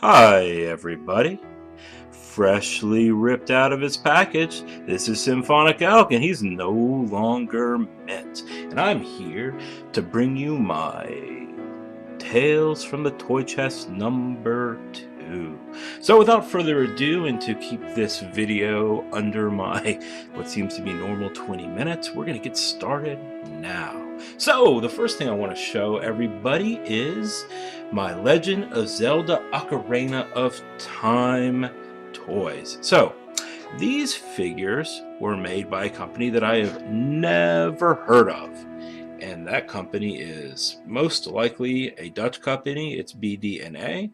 Hi, everybody. Freshly ripped out of his package, this is Symphonic Elk, and he's no longer Mint. And I'm here to bring you my Tales from the Toy Chest number 2. So without further ado, and to keep this video under my what seems to be normal 20 minutes, we're going to get started now. So the first thing I want to show everybody is my Legend of Zelda Ocarina of Time toys. So these figures were made by a company that I have never heard of. And that company is most likely a Dutch company. It's BDNA.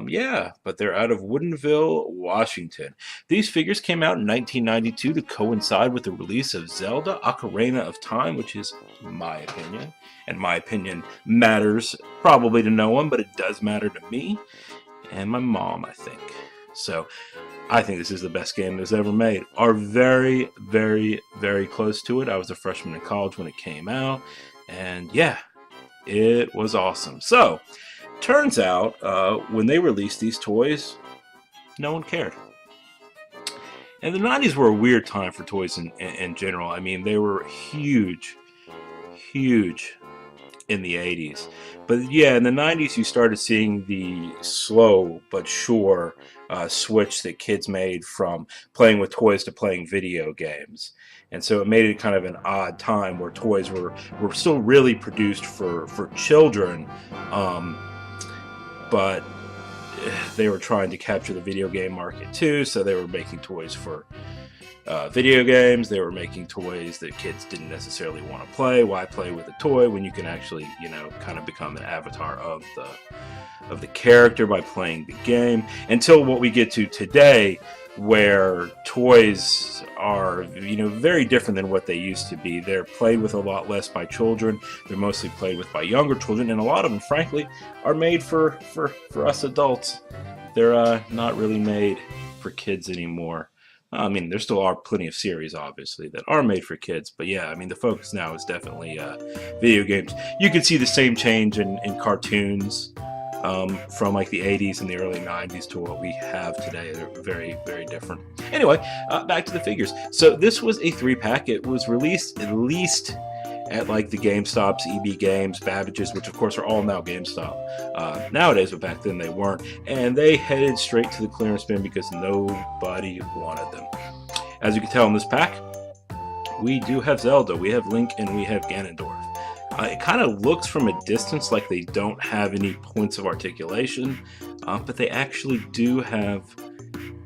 Yeah, but they're out of Woodinville, Washington. These figures came out in 1992 to coincide with the release of Zelda Ocarina of Time, which is my opinion. And my opinion matters probably to no one, but it does matter to me and my mom, I think. So I think this is the best game that's ever made. Are very, very, very close to it. I was a freshman in college when it came out, and yeah, it was awesome. So, turns out when they released these toys, no one cared. And the 90s were a weird time for toys in general. I mean, they were huge, huge in the 80s. But yeah, in the 90s, you started seeing the slow but sure switch that kids made from playing with toys to playing video games. And so it made it kind of an odd time where toys were still really produced for children, um, but they were trying to capture the video game market too, so they were making toys for video games. They were making toys that kids didn't necessarily want to play. Why play with a toy when you can actually, kind of become an avatar of the character by playing the game? Until what we get to today, where toys are, very different than what they used to be. They're played with a lot less by children. They're mostly played with by younger children, and a lot of them, frankly, are made for us adults. They're not really made for kids anymore. I mean, there still are plenty of series, obviously, that are made for kids. But yeah, I mean, the focus now is definitely video games. You can see the same change in cartoons from like the 80s and the early 90s to what we have today. They're very, very different. Anyway, back to the figures. So this was a 3-pack. It was released at least at like the GameStops, EB Games, Babbage's, which of course are all now GameStop nowadays, but back then they weren't. And they headed straight to the clearance bin because nobody wanted them. As you can tell in this pack, we do have Zelda, we have Link, and we have Ganondorf. It kind of looks from a distance like they don't have any points of articulation, but they actually do have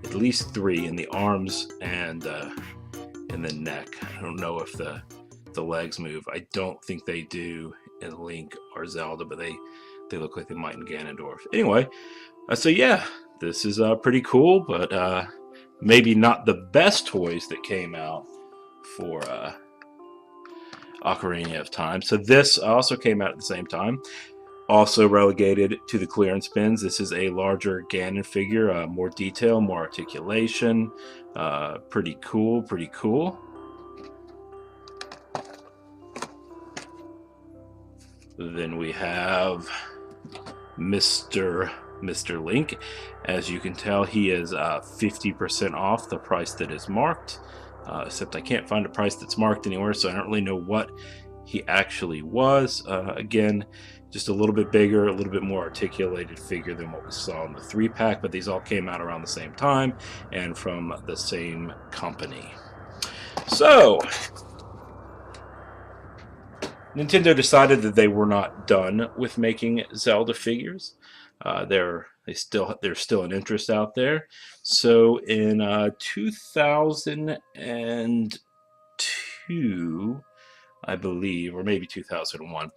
at least 3 in the arms and in the neck. I don't know if the legs move. I don't think they do in Link or Zelda, but they look like they might in Ganondorf. Anyway, so yeah, this is pretty cool, but maybe not the best toys that came out for Ocarina of Time. So this also came out at the same time. Also relegated to the clearance bins. This is a larger Ganon figure, more detail, more articulation. Pretty cool, pretty cool. Then we have Mr. Link. As you can tell, he is 50% off the price that is marked. Except I can't find a price that's marked anywhere, so I don't really know what he actually was. Again, just a little bit bigger, a little bit more articulated figure than what we saw in the 3-pack, but these all came out around the same time and from the same company. So Nintendo decided that they were not done with making Zelda figures. There's still an interest out there. So in 2002, I believe, or maybe 2001,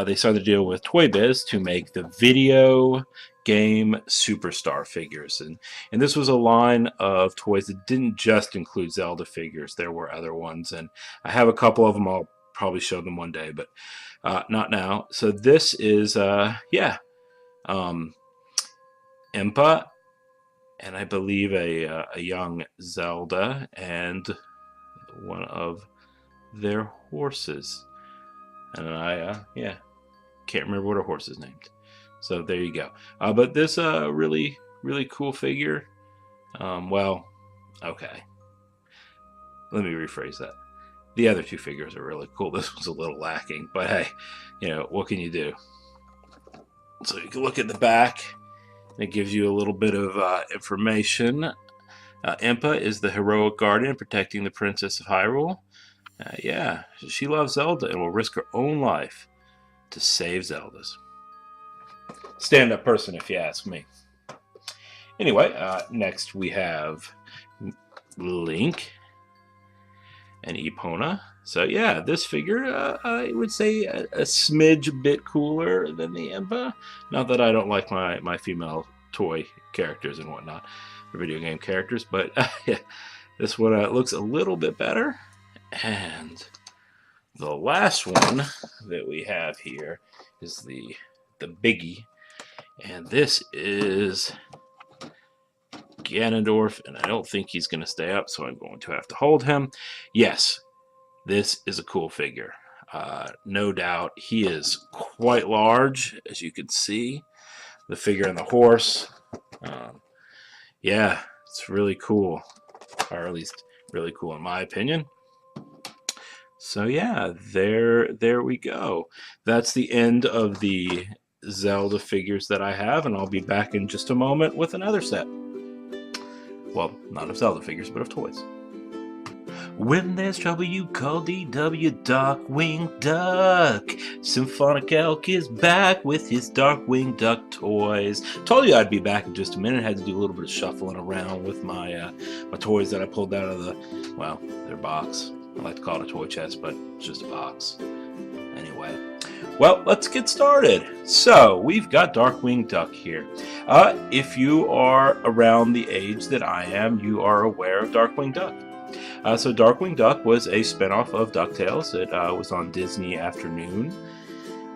they signed a deal with Toy Biz to make the video game Superstar figures. And this was a line of toys that didn't just include Zelda figures. There were other ones, and I have a couple of them. I'll probably show them one day, but not now. So this is, Impa, and I believe a young Zelda and one of their horses. And I can't remember what her horse is named. So there you go. But this really, really cool figure. Well, okay. Let me rephrase that. The other two figures are really cool. This one's a little lacking, but hey, what can you do? So you can look at the back. It gives you a little bit of information. Impa is the heroic guardian protecting the Princess of Hyrule. Yeah, she loves Zelda and will risk her own life to save Zelda's. Stand-up person, if you ask me. Anyway, next we have Link and Epona. So yeah, this figure, I would say a smidge bit cooler than the Impa. Not that I don't like my female toy characters and whatnot, or video game characters, but yeah, this one looks a little bit better. And the last one that we have here is the biggie, and this is Ganondorf, and I don't think he's going to stay up, so I'm going to have to hold him. Yes, this is a cool figure. No doubt. He is quite large, as you can see. The figure and the horse. Yeah, it's really cool. Or at least really cool in my opinion. So yeah, there we go. That's the end of the Zelda figures that I have, and I'll be back in just a moment with another set. Well, not of Zelda figures, but of toys. When there's trouble, you call DW Darkwing Duck. Symphonic Elk is back with his Darkwing Duck toys. Told you I'd be back in just a minute. I had to do a little bit of shuffling around with my toys that I pulled out of their box. I like to call it a toy chest, but it's just a box. Anyway, well, let's get started. So, we've got Darkwing Duck here. If you are around the age that I am, you are aware of Darkwing Duck. So Darkwing Duck was a spinoff of DuckTales. It was on Disney Afternoon.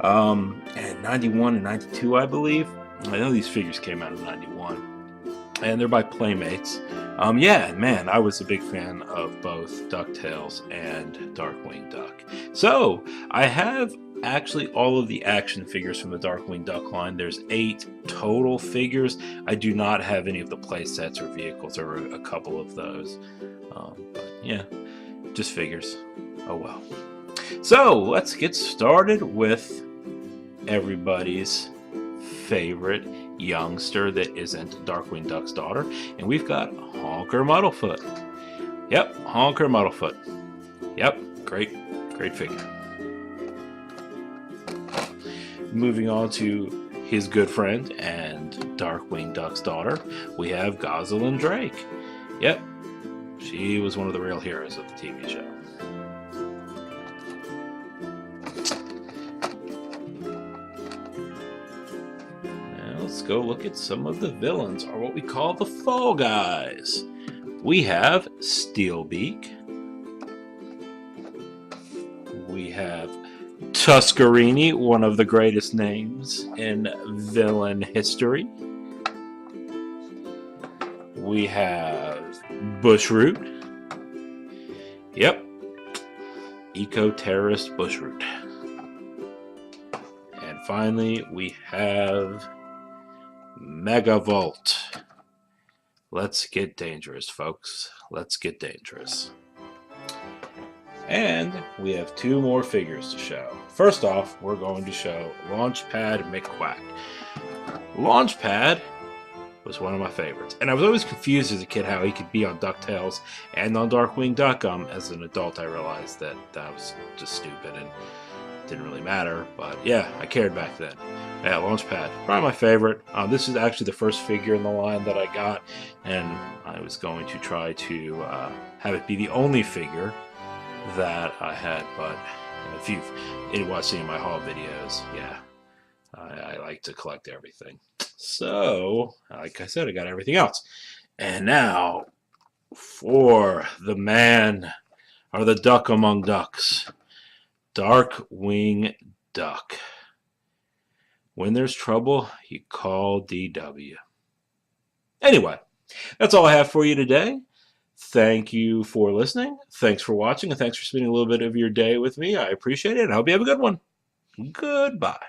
And 91 and 92, I believe. I know these figures came out in 91. And they're by Playmates. Yeah, man, I was a big fan of both DuckTales and Darkwing Duck. So, I have actually all of the action figures from the Darkwing Duck line. There's 8 total figures. I do not have any of the play sets or vehicles. There were a couple of those. But yeah, just figures. Oh well. So, let's get started with everybody's favorite youngster that isn't Darkwing Duck's daughter, and we've got Honker Muddlefoot. Yep, Honker Muddlefoot. Yep, great figure. Moving on to his good friend and Darkwing Duck's daughter, we have Gosalyn Drake. Yep, she was one of the real heroes of the TV show. Let's go look at some of the villains, or what we call the Fall Guys. We have Steelbeak. We have Tuscarini, one of the greatest names in villain history. We have Bushroot. Yep. Eco-terrorist Bushroot. And finally, we have Megavolt. Let's get dangerous, folks. Let's get dangerous. And we have 2 more figures to show. First off, we're going to show Launchpad McQuack. Launchpad was one of my favorites, and I was always confused as a kid how he could be on DuckTales and on Darkwing Duck. As an adult, I realized that was just stupid and didn't really matter, but yeah, I cared back then. Yeah, Launchpad, probably my favorite. This is actually the first figure in the line that I got, and I was going to try to have it be the only figure that I had, but if you've watched any of my haul videos, yeah, I like to collect everything. So, like I said, I got everything else. And now, for the man, or the duck among ducks, Darkwing Duck. When there's trouble, you call DW. Anyway, that's all I have for you today. Thank you for listening. Thanks for watching, and thanks for spending a little bit of your day with me. I appreciate it, and I hope you have a good one. Goodbye.